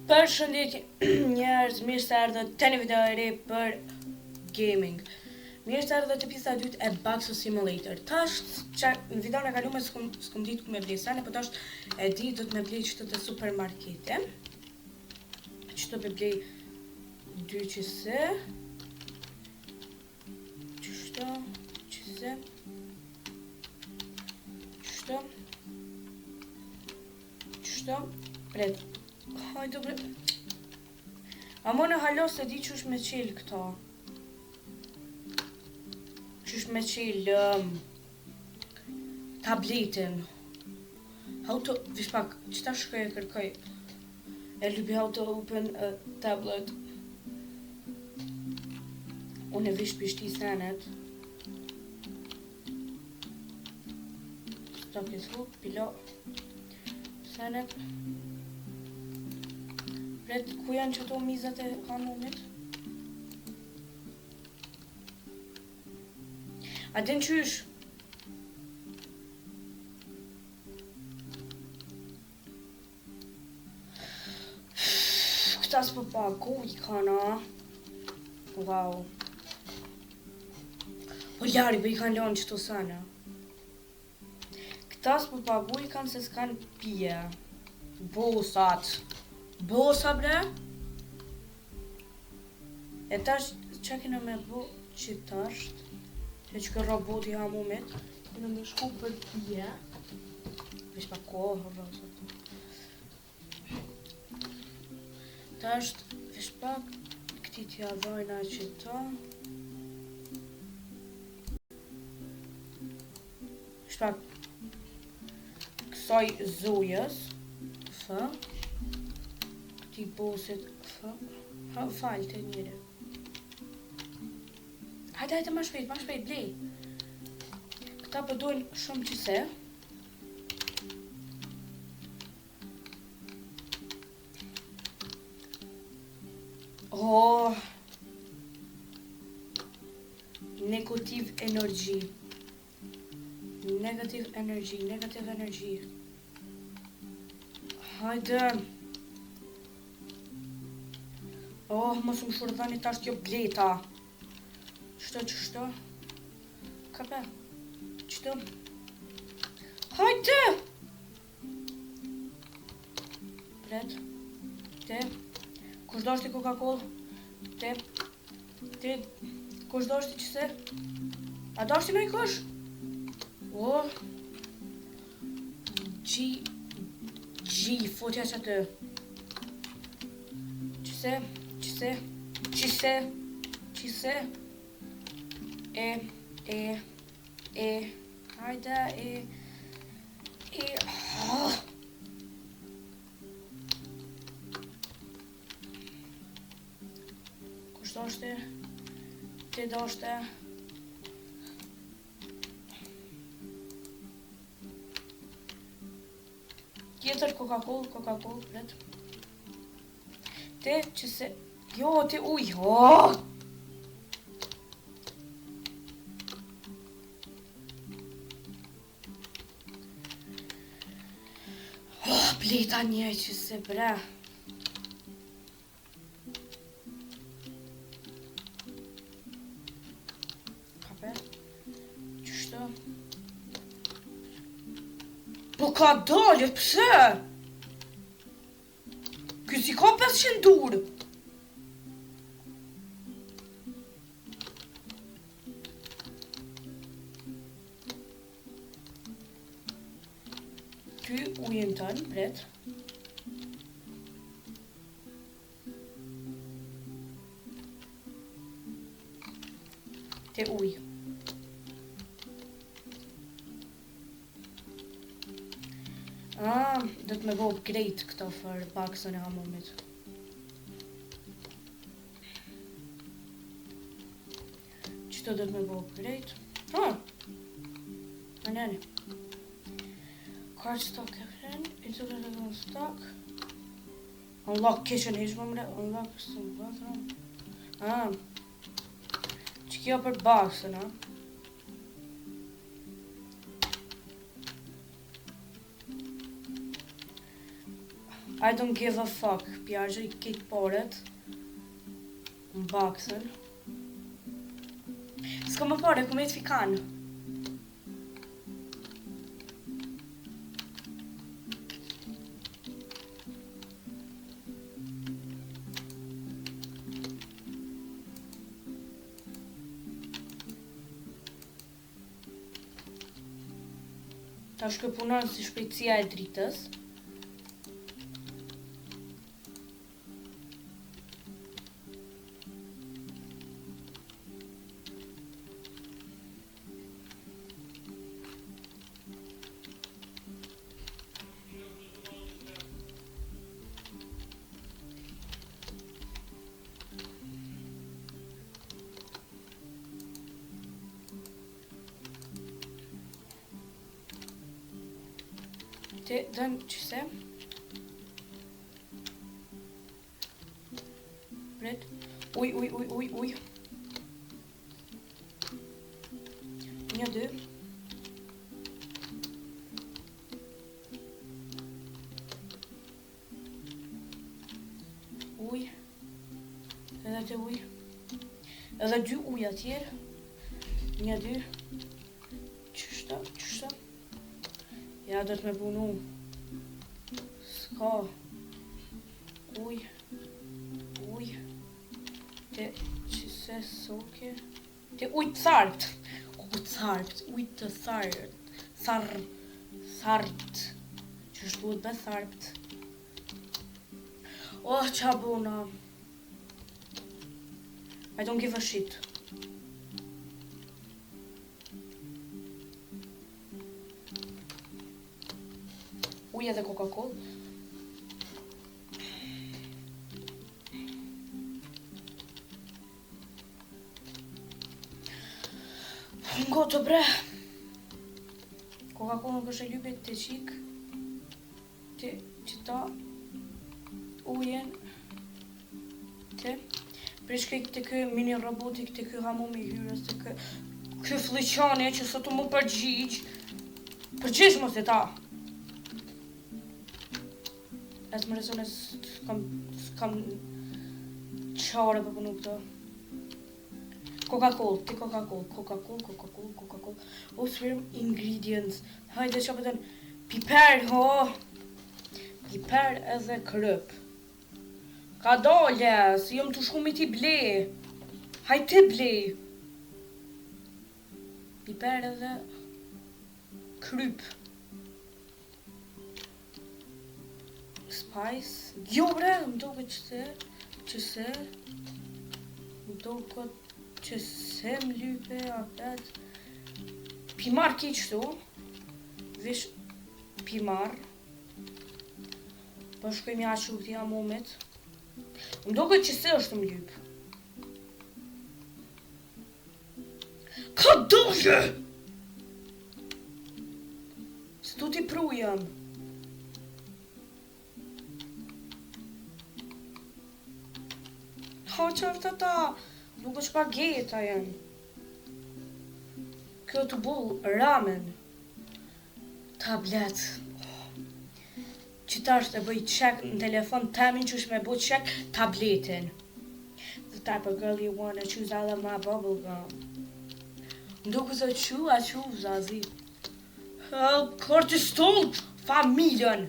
Përshëndetje njerëz, mirë se erdhët te një video e re për gaming. Mirë se erdhët te pjesa e dytë e Baxo Simulator. Tash në videon e kaluar s'kom ditë ku me blej sane, po tash e di do të me blej çto te supermarkete. Çto me blej 2 qese. Çto, qese. Çto. Pret. Hajde bre. Amone halo se di qysh me qil këta. Qysh me qil tabletin. How to, vish pak, qëta shkoj e kërkoj. E lupi how to open a tablet. Unë e vish pishti senet. Stop is hook, pilo. Senet. Pret, ku janë qëto mizat e hanumit? A din qysh? Këta s'po paguj kana. Wow. Po ljari, be I kanë lanë qëto sana. Këta s'po paguj kanë se s'kanë pije. Bosat. Bosa bre. E tash që kena me bo që tasht që që kë roboti hamumit kena me shku për pije. Vish pa kohë rrasët. Tasht vish pak këti t'ja dhojna që ta. Vish pak kësaj zujës fë. Ti bosit falë të njëre. Hajde, ma shpejt, blej. Këta përdojnë shumë qëse. Oh. Negativ energy. Hajde. Oh, mos më shurdhani tash kjo bleta. Qështo? Kape? Qështo? Hajde! Pret. Te. Kush do shti Coca-Cola? Te. Kush do shti qëse? A do shti me I kush? Oh. G, fotja që të. Qëse. Hajde, Kush do shte? Te do shte? Tjetër Coca-Cola, pret. Te, qëse... Jo, te uj, oh! Oh, bleta një qëse, bre. Kape? Qështo? Po ka dalje, pse? Kësi ka 500 dur. Ty ujën tënë, pret. Te uj. Do të me bo upgrade këto për Baxon e hamumit. Qëto do të me bo upgrade? Anjani. Card stock friend, insert on stock. Unlock kitchen hiç më unlock some bathroom. Që kjo për Baxon, I don't give a fuck. Pjargjë I kitë paret. Në baksën. S'ka më pare, ku me të fikan. Ta shkëpunon si shpejtësia e dritës. Ti dëm qëse. Pret. Uj. 1, 2. Uj. Edhe të uj. Edhe 2 uj atjerë. 1, 2. Qështa. Ja, do të me punu. Ska. Uj. Te qëse soke. Te uj të tharpt. Uj të tharpt. Tharpt. Qështë duhet be tharpt. Oh, qa bona. I don't give a shit. Uj edhe Coca-Cola. Ngo të bre. Coca-Cola nuk është e lypet të qik. Të qëta ujen. Të prishke të kë mini robotik, të kë hamum I hyrës, të kë fliqane që sot të mu përgjigj. Përgjigj mos e ta. As më rezone s'kam qare për punu këto. Coca-Cola. Oh, swear ingredients. Hajde që pëtën piper, ho. Piper edhe kryp. Ka dole, si jom të shkumi ti ble. Hajde ti ble. Piper edhe kryp. Spice. Jo bre, më doke qëse. Më doke qëse më lype, apet. Pimar ki qëtu. Vish pimar. Po shkoj mi ashu këti amomit. Më doke qëse është më lyp. Ka doke! Se tu ti prujëm. Ha qërta ta, nuk është spageta janë. Kjo të bull, ramen. Tablet. Qëtash të bëj check në telefon temin që është me bëj check tabletin. The type of girl you wanna choose out of my bubble gum. Nduku se a qu zazi. Kortistol, familjen.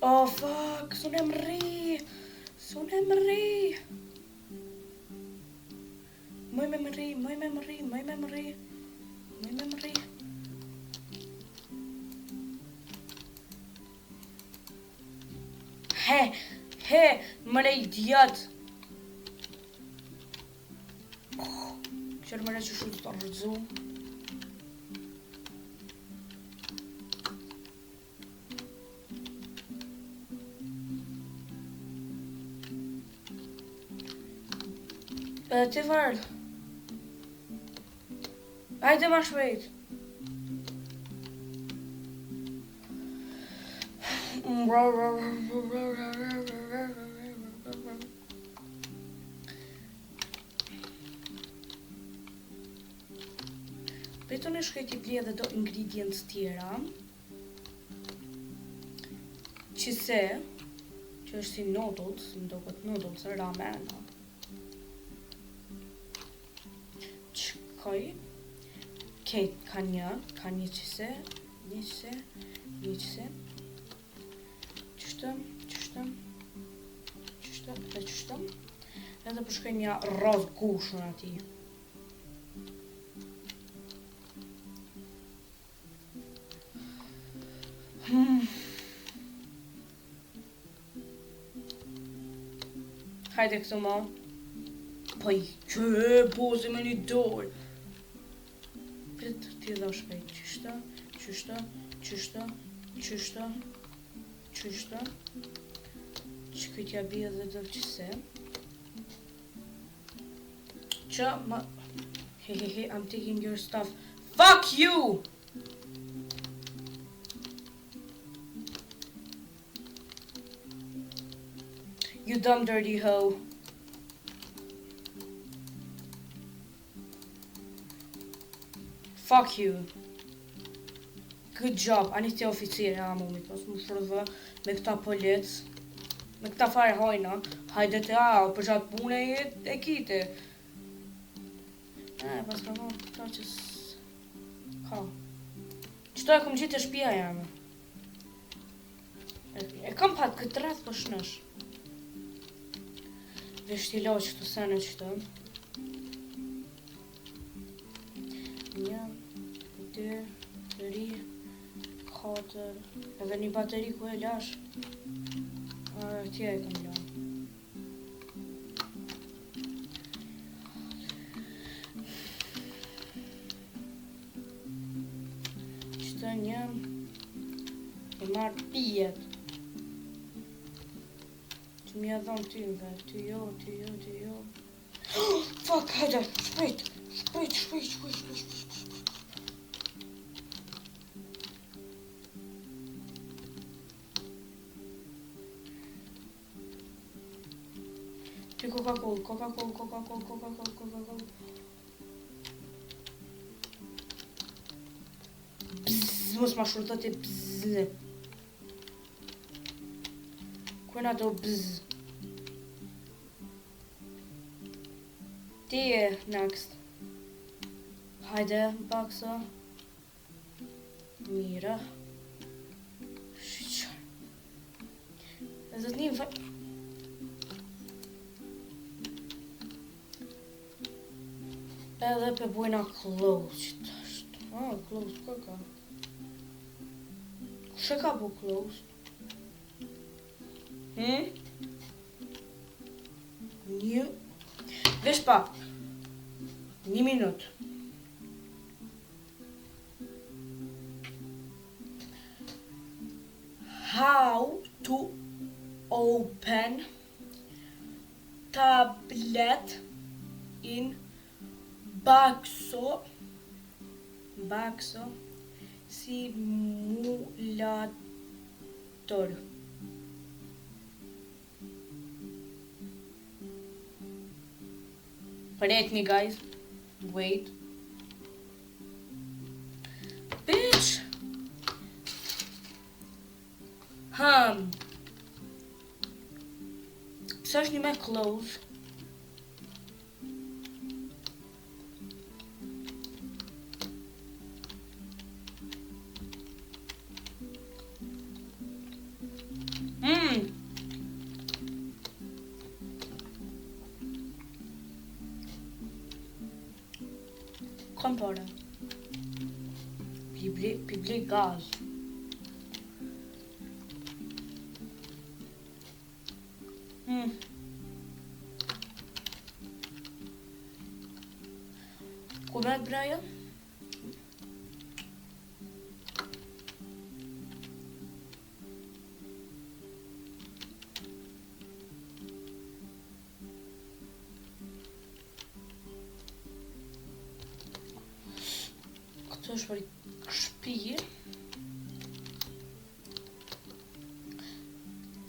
Oh fuck, sonë më ri. Mëj me më ri. He, mëre idiot. Qërë mëre që shumë të rëdzu. Ti vërë. Hajde ma shpejt. Priton e shkoj t'i blie dhe do ingredients tjera. Qise, që është si noodles, më do këtë noodles, ramen. Qëkoj. Kejt, ka një qise, qështëm, edhe përshkoj një roz gushën ati. Hajde këtu ma. Po i që bozi me një dorë. Prit t'i dha shpejt. Qyshta. Që t'ja bie dhe do qëse. Që ma... Hey, I'm taking your stuff. Fuck you! You dumb dirty hoe. Fuck you. Good job. Ani ti oficire amumit, mos më shrodhë me këta polec. Me këta fare hojna. Hajde të për qatë pune e kite. Pas ka vonë këta që ka. Qëto e kom gjitë e shpia jame. E kam pat këtë rreth për shnesh. Veshtilo që të sene qëto. 1, 2, 3, 4. Edhe një bateri ku e lash. Tja e kam lash. Qëto një. E marrë pijet. Që mi e dhonë ty nga. Ty jo. Fuck, hajde, shpejt. Ty Coca-Cola. Bzzz, mos ma shurëtët e bzzz. Kujna do bzzz. Ti e next. Hajde, baksa. Mira. Shqyqar. E zëtë një faj... Edhe pe bujna closed. Closed, ka? Kushe ka bu closed? Një... Vesh pa. 1 minut. How to open tablet in Baxo simulator. Wait me, guys. Wait. Bitch. Pse është një me close? Kom på det. Vi blir gaz. Kommer Brian? Këtë është për shpi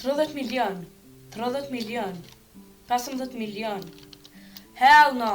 30 milion 15 milion. Hell no.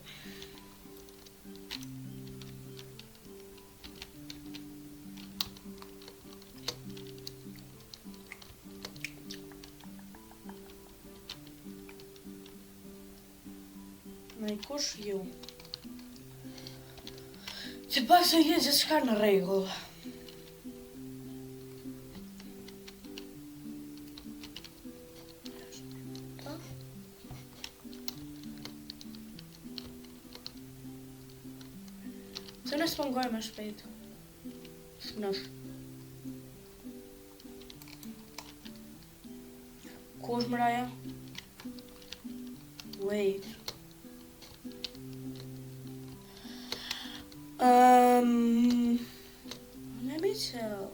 Me kush ju? Që pak se jetë gjithë shka në regull. Se në spongoj me shpejt. Shpënësh. Ku është mëraja? Wait. Let me tell.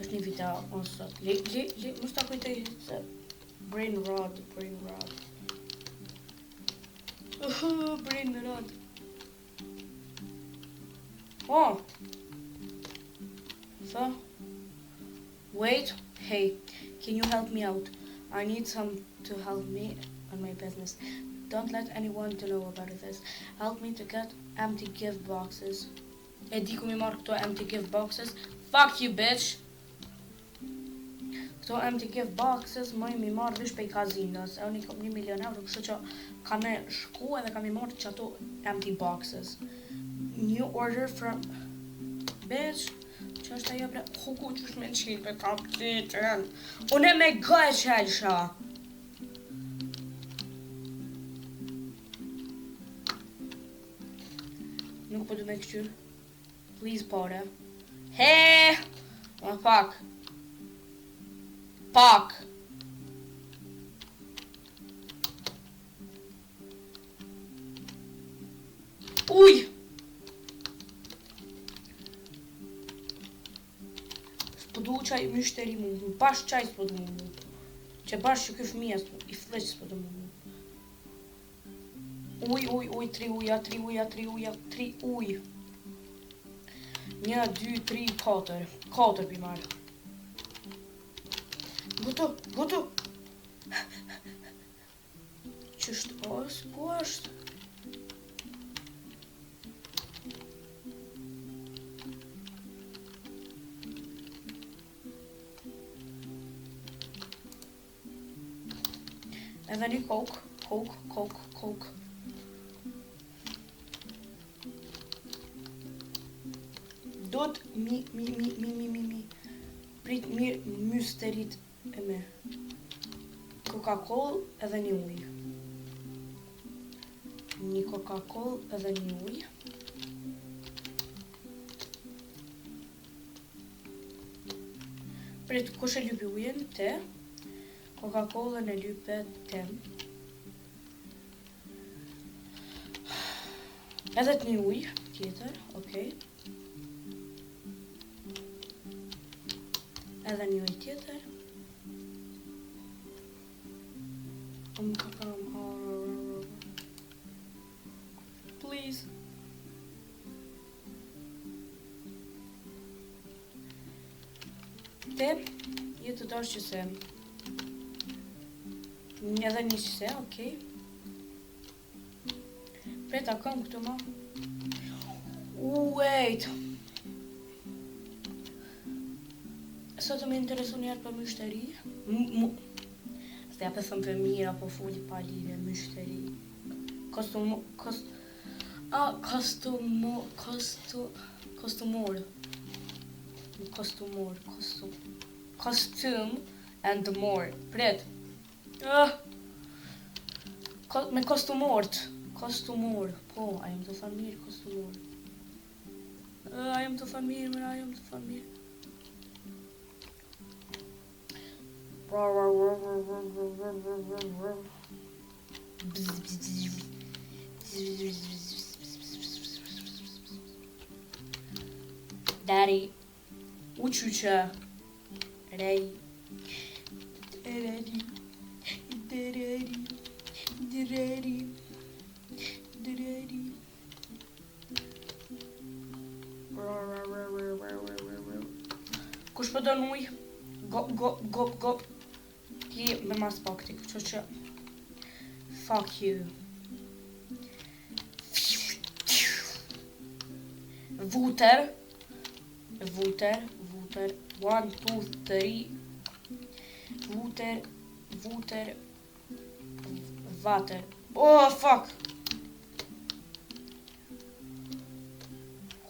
është një video ose mos ta kujtoj se brain rot. Brain rot. Oh. So, wait, hey, can you help me out? I need some to help me on my business. Don't let anyone to know about this. Help me to get empty gift boxes. E di ku mi marr këto empty gift boxes. Fuck you, bitch. Këto empty gift boxes më mi marr vish pej kazinos. E unë kam 1 milion euro, kështu që kam me shku edhe kam i marr që ato empty boxes. New order from bitch. Që është ajo bre, ku qysh me qitë për kam kitën. Unë e me gaj qelsha. Nuk po du me këqyr. Please, pare. He! Pak. Uj! S'po qaj myshteri mu, bash qaj s'po du mu. Që bash që këj fëmija i fleq s'po du mu. Uj, 3 uja. 1, 2, 3, 4. 4 pi marrë. Goto. Qështë është, ku është? Edhe një coke. Dot mi. Prit mirë mysterit e me. Coca-Cola edhe një uj. Një Coca-Cola edhe një uj. Prit, kush e ljubi ujen? Te. Coca-Cola e lypet tem. Edhe të një ujë tjetër, okej. Edhe një ujë tjetër. Please. Te, jetë të dosh që se. Edhe një qëse, okej. Preta kam këtu ma. Wait. Sot më interesu njerë për myshteri. Së ja pësëm për mira, po fulli pa lidhe, myshteri. Kostumor. Costume and more. Pret. Me kostumort. Kostumor. Po, a jem të thënë mirë kostumor. A jem të thënë mirë, a jem të thënë mirë. Daddy, uçuça, rey, dereri, dereri, dereri, dereri. Kush po don ujë? Gop. Ti me mas pakti, kështu që fuck you. Vuter. 1, 2, 3. Vuter. Vater. Oh fuck.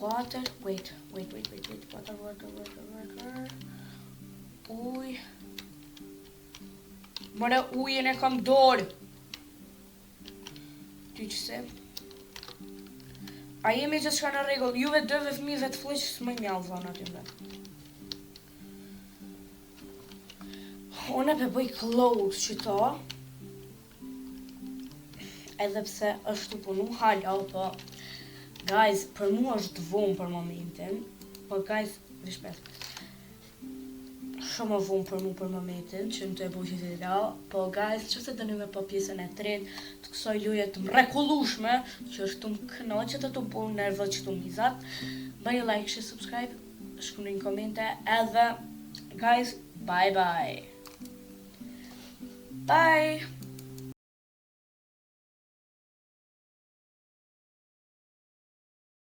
Water. Wait. Water. Uj. Mëre ujën e kam dorë. Ty që se? A jemi që shka në regull, juve dëve fëmijëve të fleqë së më mjallë zonë aty mbe. Unë e pe bëj close që ta. Edhe pse është të punu hala, po guys, për mu është vonë për momentin. Po guys, vishpet. Shumë vonë për mu për momentin, që më të e bujë të da. Po guys, që se të një me po pjesën e tretë të kësoj luje të mrekullushme, që është të më kënoqet e të bu nervët që të mizat. Bëj like, share, subscribe, shkruani në komente, edhe guys, bye.